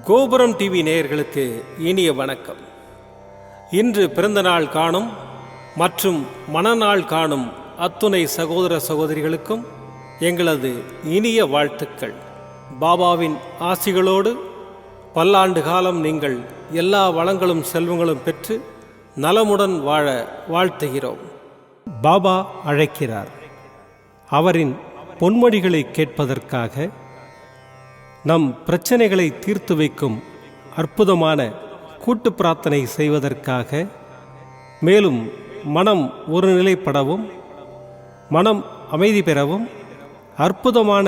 கோபுரம் டிவி நேயர்களுக்கு இனிய வணக்கம். இன்று பிறந்தநாள் காணும் மற்றும் மணநாள் காணும் அத்துணை சகோதர சகோதரிகளுக்கும் எங்களது இனிய வாழ்த்துக்கள். பாபாவின் ஆசிகளோடு பல்லாண்டு காலம் நீங்கள் எல்லா வளங்களும் செல்வங்களும் பெற்று நலமுடன் வாழ வாழ்த்துகிறோம். பாபா அழைக்கிறார். அவரின் பொன்மொழிகளை கேட்பதற்காக, நம் பிரச்சனைகளை தீர்த்து வைக்கும் அற்புதமான கூட்டு பிரார்த்தனை செய்வதற்காக, மேலும் மனம் ஒருநிலைப்படவும் மனம் அமைதி பெறவும் அற்புதமான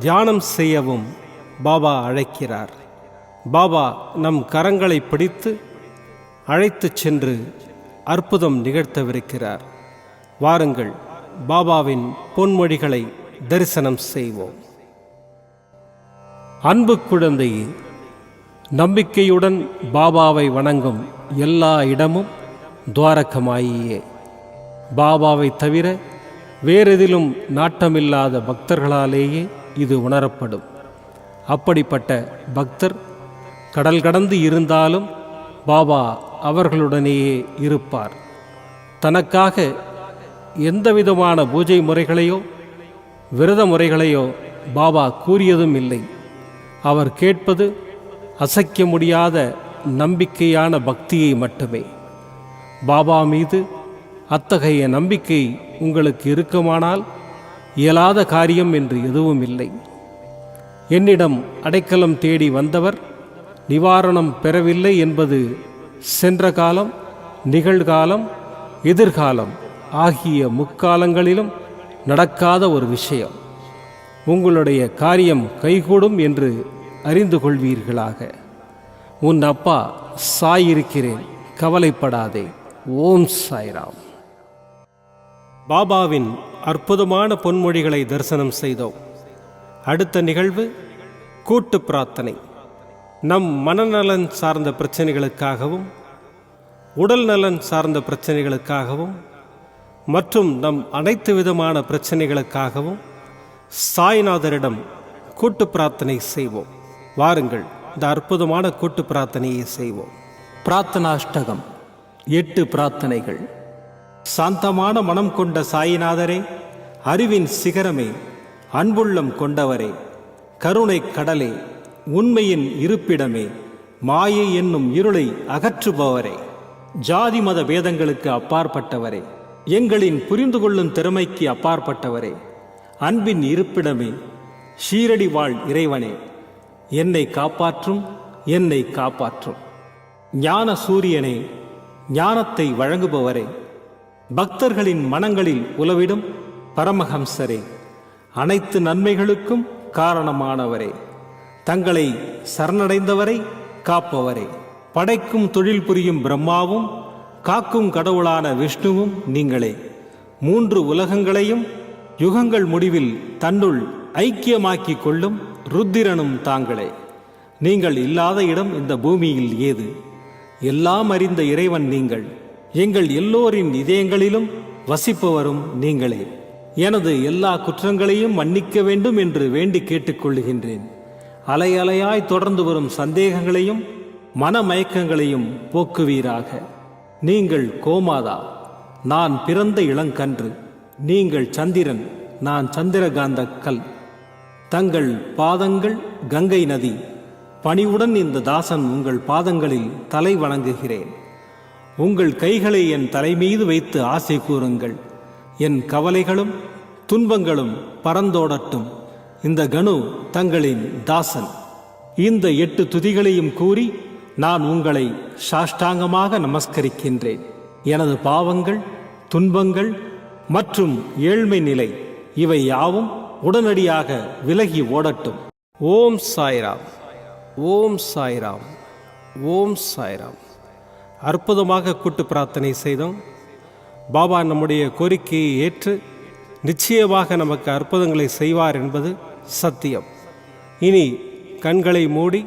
தியானம் செய்யவும் பாபா அழைக்கிறார். பாபா நம் கரங்களை பிடித்து அழைத்துச் சென்று அற்புதம் நிகழ்த்தவிருக்கிறார். வாருங்கள், பாபாவின் பொன்மொழிகளை தரிசனம் செய்வோம். அன்பு குழந்தையே, நம்பிக்கையுடன் பாபாவை வணங்கும் எல்லா இடமும் துவாரகமாயியே. பாபாவை தவிர வேறெதிலும் நாட்டமில்லாத பக்தர்களாலேயே இது உணரப்படும். அப்படிப்பட்ட பக்தர் கடல் கடந்து இருந்தாலும் பாபா அவர்களுடனேயே இருப்பார். தனக்காக எந்தவிதமான பூஜை முறைகளையோ விரத முறைகளையோ பாபா கூறியதும் இல்லை. அவர் கேட்பது அசைக்க முடியாத நம்பிக்கையான பக்தியை மட்டுமே. பாபா மீது அத்தகைய நம்பிக்கை உங்களுக்கு இருக்குமானால் இயலாத காரியம் என்று எதுவும் இல்லை. என்னிடம் அடைக்கலம் தேடி வந்தவர் நிவாரணம் பெறவில்லை என்பது சென்ற காலம், நிகழ்காலம், எதிர்காலம் ஆகிய முக்காலங்களிலும் நடக்காத ஒரு விஷயம். உங்களுடைய காரியம் கைகூடும் என்று அறிந்து கொள்வீர்களாக. உன் அப்பா சாயிருக்கிறேன், கவலைப்படாதே. ஓம் சாய்ராம். பாபாவின் அற்புதமான பொன்மொழிகளை தரிசனம் செய்தோம். அடுத்த நிகழ்வு கூட்டு பிரார்த்தனை. நம் மனநலன் சார்ந்த பிரச்சனைகளுக்காகவும் உடல் நலன் சார்ந்த பிரச்சனைகளுக்காகவும் மற்றும் நம் அனைத்து விதமான பிரச்சனைகளுக்காகவும் சாய்நாதரிடம் கூட்டு பிரார்த்தனை செய்வோம். வாருங்கள், இந்த அற்புதமான கூட்டு பிரார்த்தனையை செய்வோம். பிரார்த்தனாஷ்டகம். 8 பிரார்த்தனைகள். சாந்தமான மனம் கொண்ட சாயிநாதரே, அறிவின் சிகரமே, அன்புள்ளம் கொண்டவரே, கருணை கடலே, உண்மையின் இருப்பிடமே, மாயை என்னும் இருளை அகற்றுபவரே, ஜாதி மத பேதங்களுக்கு அப்பாற்பட்டவரே, எங்களின் புரிந்து கொள்ளும் திறமைக்கு அப்பாற்பட்டவரே, அன்பின் இருப்பிடமே, ஷீரடி வாழ் இறைவனே, என்னை காப்பாற்றும், என்னை காப்பாற்றும். ஞான சூரியனே, ஞானத்தை வழங்குபவரே, பக்தர்களின் மனங்களில் உலவிடும் பரமஹம்சரே, அனைத்து நன்மைகளுக்கும் காரணமானவரே, தங்களை சரணடைந்தவரை காப்பவரே, படைக்கும் தொழில் புரியும் பிரம்மாவும் காக்கும் கடவுளான விஷ்ணுவும் நீங்களே. 3 உலகங்களையும் யுகங்கள் முடிவில் தன்னுள் ஐக்கியமாக்கிக் கொள்ளும் ருத்திரனும் தாங்களே. நீங்கள் இல்லாத இடம் இந்த பூமியில் ஏது? எல்லாம் அறிந்த இறைவன் நீங்கள். எங்கள் எல்லோரின் இதயங்களிலும் வசிப்பவரும் நீங்களே. எனது எல்லா குற்றங்களையும் மன்னிக்க வேண்டும் என்று வேண்டி கேட்டுக்கொள்ளுகின்றேன். அலை அலையாய் தொடர்ந்து வரும் சந்தேகங்களையும் மனமயக்கங்களையும் போக்குவீராக. நீங்கள் கோமாதா, நான் பிறந்த இளங்கன்று. நீங்கள் சந்திரன், நான் சந்திரகாந்த கல். தங்கள் பாதங்கள் கங்கை நதி. பணிவுடன் இந்த தாசன் உங்கள் பாதங்களில் தலை வணங்குகிறேன். உங்கள் கைகளை என் தலைமீது வைத்து ஆசை கூறுங்கள். என் கவலைகளும் துன்பங்களும் பறந்தோடட்டும். இந்த கணு தங்களின் தாசன். இந்த 8 துதிகளையும் கூறி நான் உங்களை சாஷ்டாங்கமாக நமஸ்கரிக்கின்றேன். எனது பாவங்கள், துன்பங்கள் மற்றும் ஏழ்மை நிலை இவை யாவும் உடனடியாக விலகி ஓடட்டும். ஓம் சாய்ராம், ஓம் சாய்ராம், ஓம் சாய்ராம். அற்புதமாக கூட்டு பிரார்த்தனை செய்தோம். பாபா நம்முடைய கோரிக்கையை ஏற்று நிச்சயமாக நமக்கு அற்புதங்களை செய்வார் என்பது சத்தியம். இனி கண்களை மூடி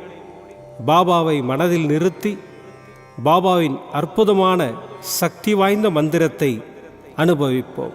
பாபாவை மனதில் நிறுத்தி பாபாவின் அற்புதமான சக்தி வாய்ந்த மந்திரத்தை அனுபவிப்போம்.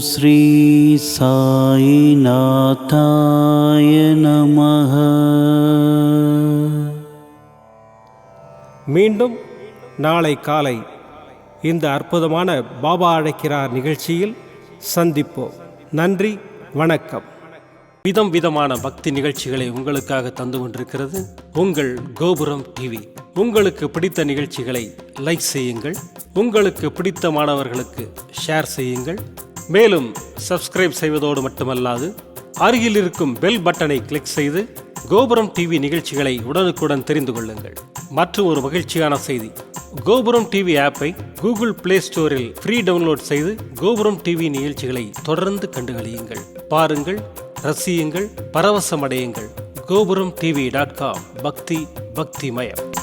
ஸ்ரீ சாயிநாதாய நமஹ. மீண்டும் நாளை காலை இந்த அற்புதமான பாபா அழைக்கிறார் நிகழ்ச்சியில் சந்திப்போம். நன்றி, வணக்கம். விதம் விதமான பக்தி நிகழ்ச்சிகளை உங்களுக்காக தந்து கொண்டிருக்கிறது உங்கள் கோபுரம் டிவி. உங்களுக்கு பிடித்த நிகழ்ச்சிகளை லைக் செய்யுங்கள், உங்களுக்கு பிடித்த மாணவர்களுக்கு ஷேர் செய்யுங்கள். மேலும் சப்ஸ்கிரைப் செய்வதோடு மட்டுமல்லாது அருகில் இருக்கும் பெல் பட்டனை கிளிக் செய்து கோபுரம் டிவி நிகழ்ச்சிகளை உடனுக்குடன் தெரிந்து கொள்ளுங்கள். மற்றும் ஒரு மகிழ்ச்சியான செய்தி, கோபுரம் டிவி ஆப்பை கூகுள் பிளே ஸ்டோரில் ஃப்ரீ டவுன்லோட் செய்து கோபுரம் டிவி நிகழ்ச்சிகளை தொடர்ந்து கண்டுகளியுங்கள். பாருங்கள், ரசியுங்கள், பரவசமடையுங்கள். gopuramtv.com. பக்தி பக்திமயம்.